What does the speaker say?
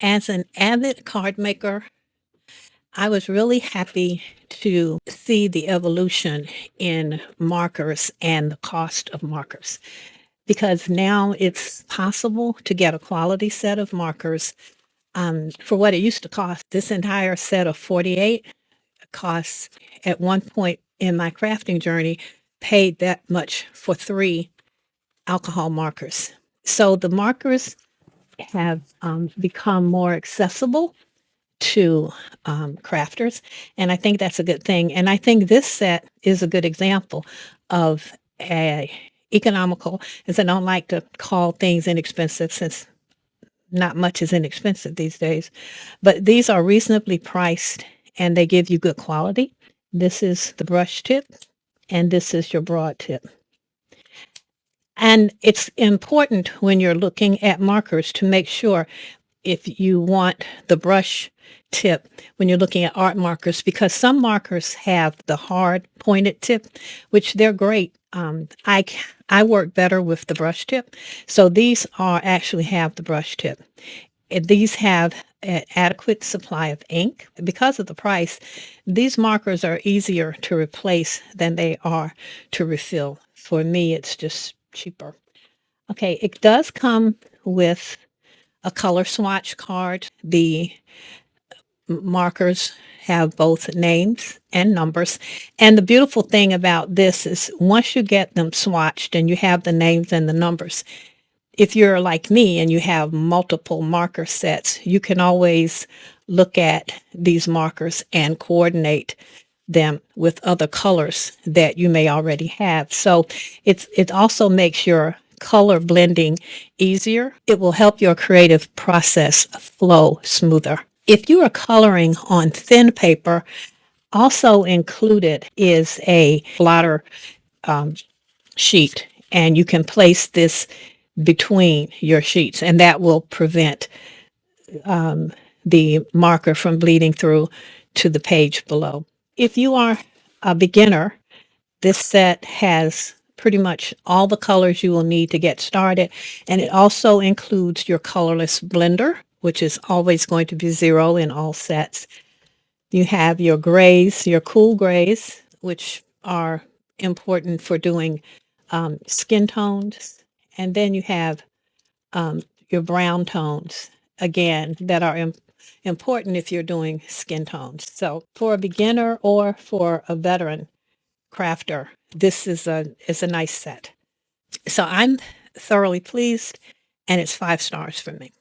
As an avid card maker, I was really happy to see the evolution in markers and the cost of markers because now it's possible to get a quality set of markers for what it used to cost. This entire set of 48 costs at one point in my crafting journey paid that much for three alcohol markers. So the markers have become more accessible to crafters, and I think that's a good thing. And I think this set is a good example of a economical, as I don't like to call things inexpensive since not much is inexpensive these days, but these are reasonably priced and they give you good quality. This is the brush tip and this is your broad tip. And it's important when you're looking at markers to make sure if you want the brush tip when you're looking at art markers, because some markers have the hard pointed tip, which they're great. I work better with the brush tip. So these are actually have the brush tip. And these have an adequate supply of ink. Because of the price, these markers are easier to replace than they are to refill. For me, it's just cheaper. Okay, it does come with a color swatch card. The markers have both names and numbers. And the beautiful thing about this is once you get them swatched and you have the names and the numbers, if you're like me and you have multiple marker sets, you can always look at these markers and coordinate them with other colors that you may already have. So it also makes your color blending easier. It will help your creative process flow smoother. If you are coloring on thin paper, also included is a blotter sheet, and you can place this between your sheets, and that will prevent the marker from bleeding through to the page below. If you are a beginner, this set has pretty much all the colors you will need to get started, and it also includes your colorless blender, which is always going to be 0 in all sets. You have your grays, your cool grays, which are important for doing skin tones, and then you have your brown tones, again, that are important if you're doing skin tones. So for a beginner or for a veteran crafter, this is a nice set. So I'm thoroughly pleased, and it's 5 stars for me.